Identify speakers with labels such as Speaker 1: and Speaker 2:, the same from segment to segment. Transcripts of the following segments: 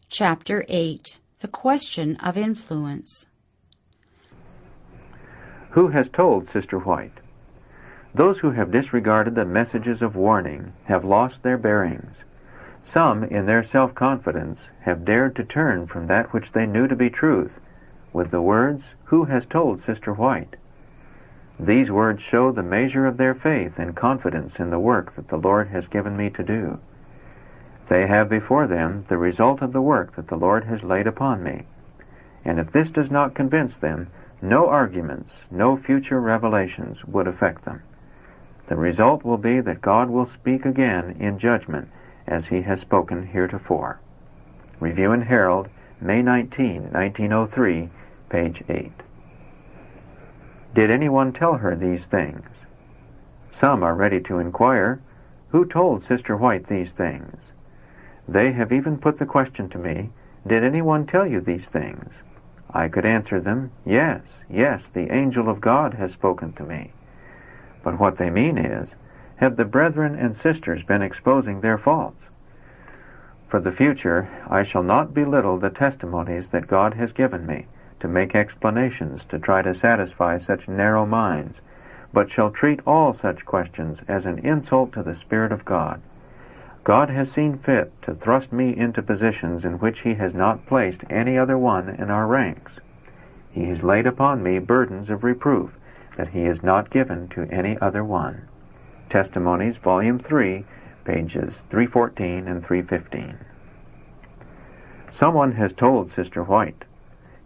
Speaker 1: Chapter 8. The Question of Influence.
Speaker 2: Who has told Sister White? Those who have disregarded the messages of warning have lost their bearings. Some, in their self-confidence, have dared to turn from that which they knew to be truth, with the words, "Who has told Sister White?" These words show the measure of their faith and confidence in the work that the Lord has given me to do. They have before them the result of the work that the Lord has laid upon me. And if this does not convince them, no arguments, no future revelations would affect them. The result will be that God will speak again in judgment as He has spoken heretofore. Review and Herald, May 19, 1903, page 8. Did anyone tell her these things? Some are ready to inquire, who told Sister White these things? They have even put the question to me, did anyone tell you these things? I could answer them, yes, the angel of God has spoken to me. But what they mean is, have the brethren and sisters been exposing their faults? For the future, I shall not belittle the testimonies that God has given me, to make explanations to try to satisfy such narrow minds, but shall treat all such questions as an insult to the Spirit of God. God has seen fit to thrust me into positions in which He has not placed any other one in our ranks. He has laid upon me burdens of reproof that He has not given to any other one. Testimonies, Volume 3, pages 314 and 315. Someone has told Sister White.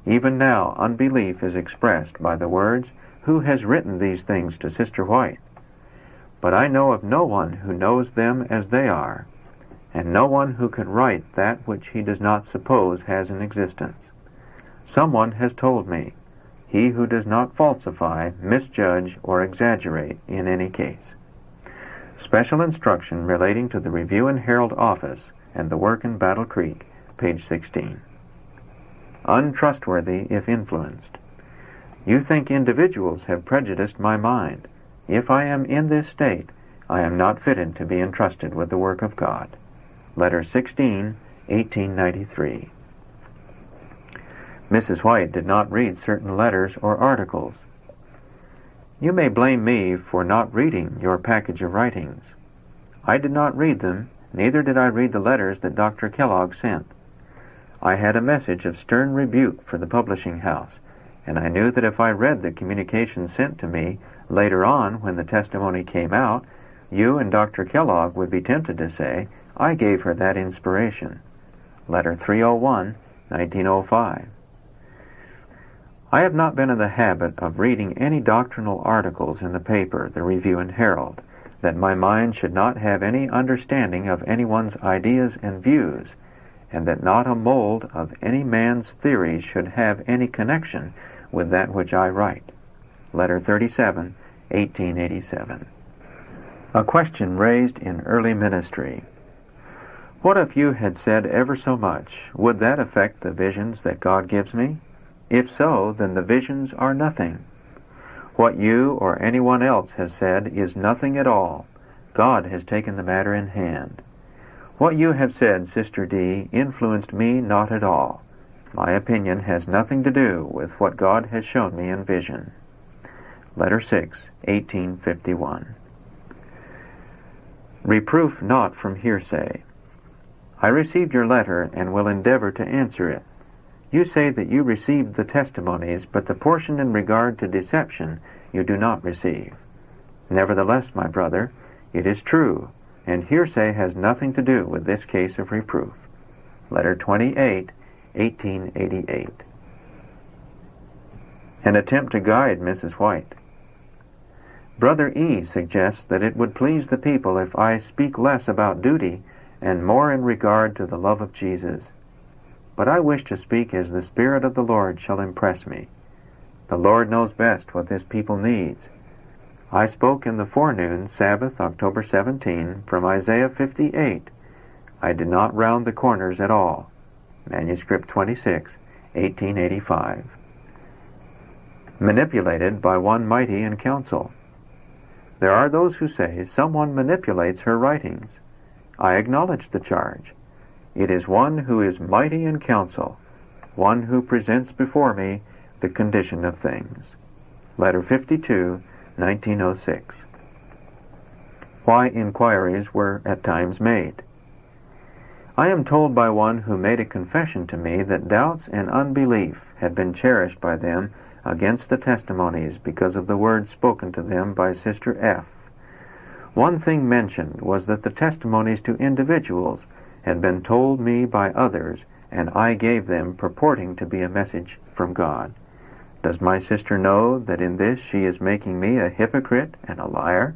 Speaker 2: Even now, unbelief is expressed by the words, "Who has written these things to Sister White?" But I know of no one who knows them as they are, and no one who could write that which he does not suppose has an existence. Someone has told me, he who does not falsify, misjudge, or exaggerate in any case. Special instruction relating to the Review and Herald office and the work in Battle Creek, page 16. Untrustworthy if influenced. You think individuals have prejudiced my mind. If I am in this state, I am not fitted to be entrusted with the work of God. Letter 16, 1893. Mrs. White did not read certain letters or articles. You may blame me for not reading your package of writings. I did not read them, neither did I read the letters that Dr. Kellogg sent. I had a message of stern rebuke for the publishing house, and I knew that if I read the communications sent to me later on when the testimony came out, you and Dr. Kellogg would be tempted to say, I gave her that inspiration. Letter 301, 1905. I have not been in the habit of reading any doctrinal articles in the paper, the Review and Herald, that my mind should not have any understanding of anyone's ideas and views, and that not a mold of any man's theories should have any connection with that which I write. Letter 37, 1887. A question raised in early ministry. What if you had said ever so much? Would that affect the visions that God gives me? If so, then the visions are nothing. What you or anyone else has said is nothing at all. God has taken the matter in hand. What you have said, Sister D., influenced me not at all. My opinion has nothing to do with what God has shown me in vision. Letter 6, 1851. Reproof not from hearsay. I received your letter and will endeavor to answer it. You say that you received the testimonies, but the portion in regard to deception you do not receive. Nevertheless, my brother, it is true, and hearsay has nothing to do with this case of reproof. Letter 28, 1888. An attempt to guide Mrs. White. Brother E. suggests that it would please the people if I speak less about duty and more in regard to the love of Jesus. But I wish to speak as the Spirit of the Lord shall impress me. The Lord knows best what this people needs. I spoke in the forenoon, Sabbath, October 17, from Isaiah 58. I did not round the corners at all. Manuscript 26, 1885. Manipulated by one mighty in council. There are those who say someone manipulates her writings. I acknowledge the charge. It is one who is mighty in counsel, one who presents before me the condition of things. Letter 52, 1906. Why inquiries were at times made. I am told by one who made a confession to me that doubts and unbelief had been cherished by them against the testimonies because of the words spoken to them by Sister F. One thing mentioned was that the testimonies to individuals had been told me by others, and I gave them purporting to be a message from God. Does my sister know that in this she is making me a hypocrite and a liar?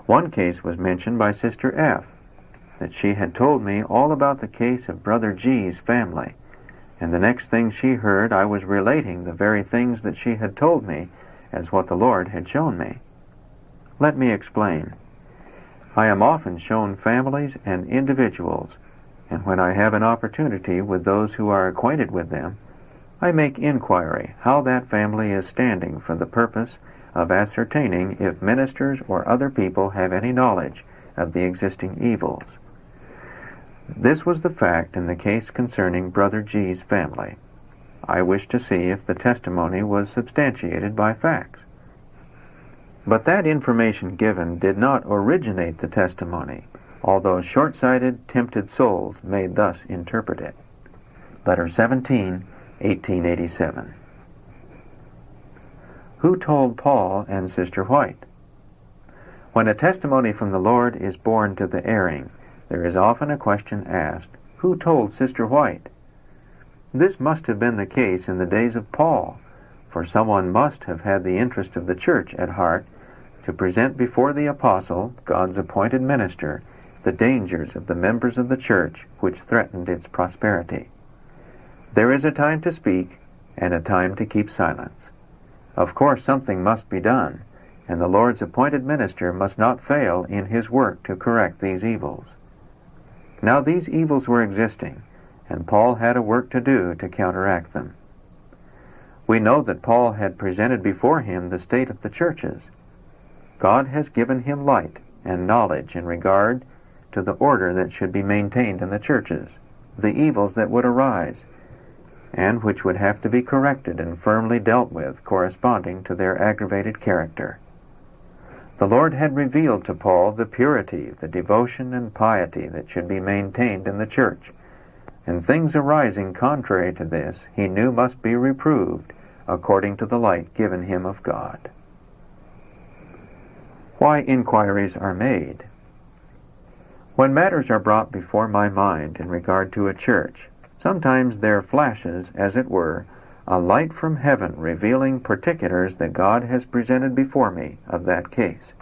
Speaker 2: One case was mentioned by Sister F, that she had told me all about the case of Brother G's family, and the next thing she heard I was relating the very things that she had told me as what the Lord had shown me. Let me explain. I am often shown families and individuals, and when I have an opportunity with those who are acquainted with them, I make inquiry how that family is standing for the purpose of ascertaining if ministers or other people have any knowledge of the existing evils. This was the fact in the case concerning Brother G's family. I wished to see if the testimony was substantiated by facts. But that information given did not originate the testimony, although short-sighted, tempted souls may thus interpret it. Letter 17, 1887. Who told Paul and Sister White? When a testimony from the Lord is borne to the erring, there is often a question asked, who told Sister White? This must have been the case in the days of Paul, for someone must have had the interest of the church at heart to present before the apostle, God's appointed minister, the dangers of the members of the church which threatened its prosperity. There is a time to speak and a time to keep silence. Of course, something must be done, and the Lord's appointed minister must not fail in his work to correct these evils. Now these evils were existing, and Paul had a work to do to counteract them. We know that Paul had presented before him the state of the churches. God has given him light and knowledge in regard to the order that should be maintained in the churches, the evils that would arise, and which would have to be corrected and firmly dealt with corresponding to their aggravated character. The Lord had revealed to Paul the purity, the devotion, and piety that should be maintained in the church, and things arising contrary to this he knew must be reproved according to the light given him of God. Why inquiries are made. When matters are brought before my mind in regard to a church, sometimes there flashes, as it were, a light from heaven revealing particulars that God has presented before me of that case.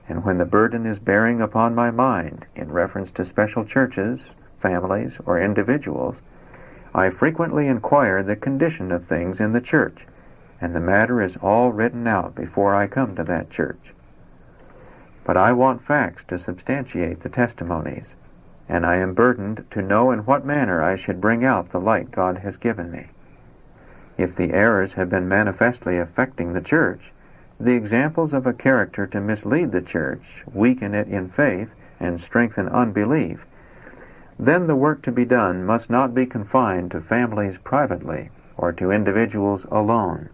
Speaker 2: And when the burden is bearing upon my mind in reference to special churches, families, or individuals, I frequently inquire the condition of things in the church, and the matter is all written out before I come to that church. But I want facts to substantiate the testimonies, and I am burdened to know in what manner I should bring out the light God has given me. If the errors have been manifestly affecting the church, the examples of a character to mislead the church, weaken it in faith, and strengthen unbelief, then the work to be done must not be confined to families privately or to individuals alone,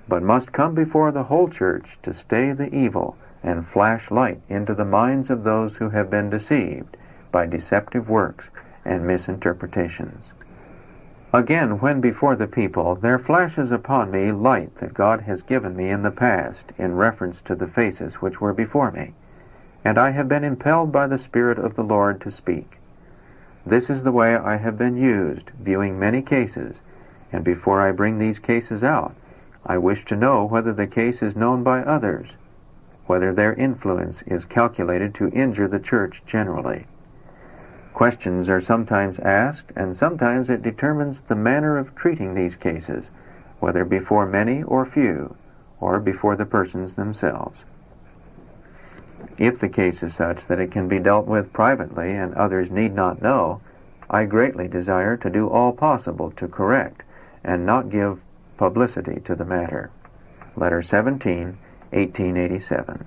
Speaker 2: but must come before the whole church to stay the evil and flash light into the minds of those who have been deceived by deceptive works and misinterpretations. Again, when before the people, there flashes upon me light that God has given me in the past in reference to the faces which were before me, and I have been impelled by the Spirit of the Lord to speak. This is the way I have been used, viewing many cases, and before I bring these cases out, I wish to know whether the case is known by others, whether their influence is calculated to injure the church generally. Questions are sometimes asked, and sometimes it determines the manner of treating these cases, whether before many or few, or before the persons themselves. If the case is such that it can be dealt with privately and others need not know, I greatly desire to do all possible to correct and not give publicity to the matter. Letter 17, 1887.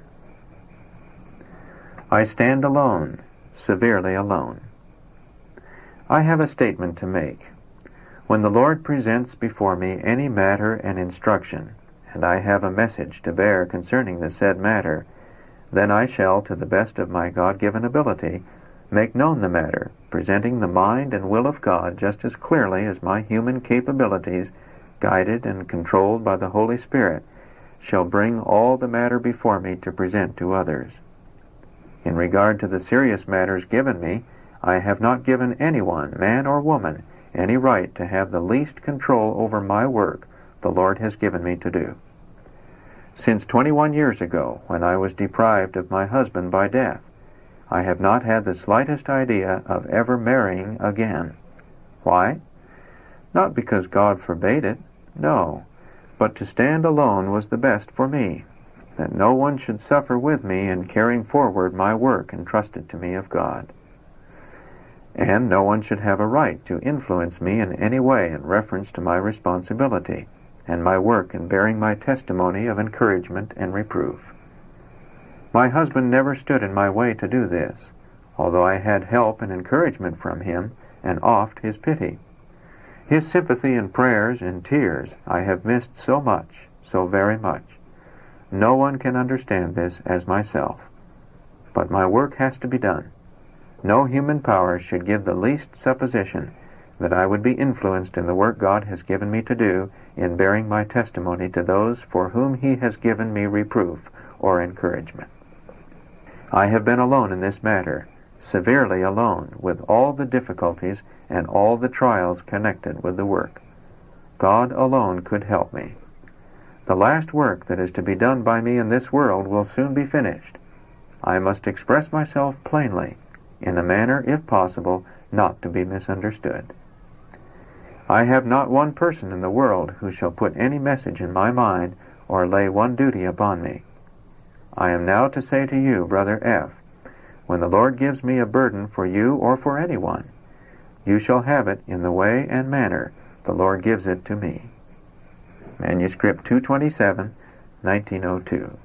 Speaker 2: I stand alone, severely alone. I have a statement to make. When the Lord presents before me any matter and instruction, and I have a message to bear concerning the said matter, then I shall, to the best of my God-given ability, make known the matter, presenting the mind and will of God just as clearly as my human capabilities, guided and controlled by the Holy Spirit, shall bring all the matter before me to present to others. In regard to the serious matters given me, I have not given anyone, man or woman, any right to have the least control over my work the Lord has given me to do. Since 21 years ago, when I was deprived of my husband by death, I have not had the slightest idea of ever marrying again. Why? Not because God forbade it, no, but to stand alone was the best for me, that no one should suffer with me in carrying forward my work entrusted to me of God. And no one should have a right to influence me in any way in reference to my responsibility and my work in bearing my testimony of encouragement and reproof. My husband never stood in my way to do this, although I had help and encouragement from him, and oft his pity. His sympathy and prayers and tears I have missed so much, so very much. No one can understand this as myself. But my work has to be done. No human power should give the least supposition that I would be influenced in the work God has given me to do in bearing my testimony to those for whom He has given me reproof or encouragement. I have been alone in this matter, severely alone, with all the difficulties and all the trials connected with the work. God alone could help me. The last work that is to be done by me in this world will soon be finished. I must express myself plainly, in a manner, if possible, not to be misunderstood. I have not one person in the world who shall put any message in my mind or lay one duty upon me. I am now to say to you, Brother F., when the Lord gives me a burden for you or for anyone, you shall have it in the way and manner the Lord gives it to me. Manuscript 227, 1902.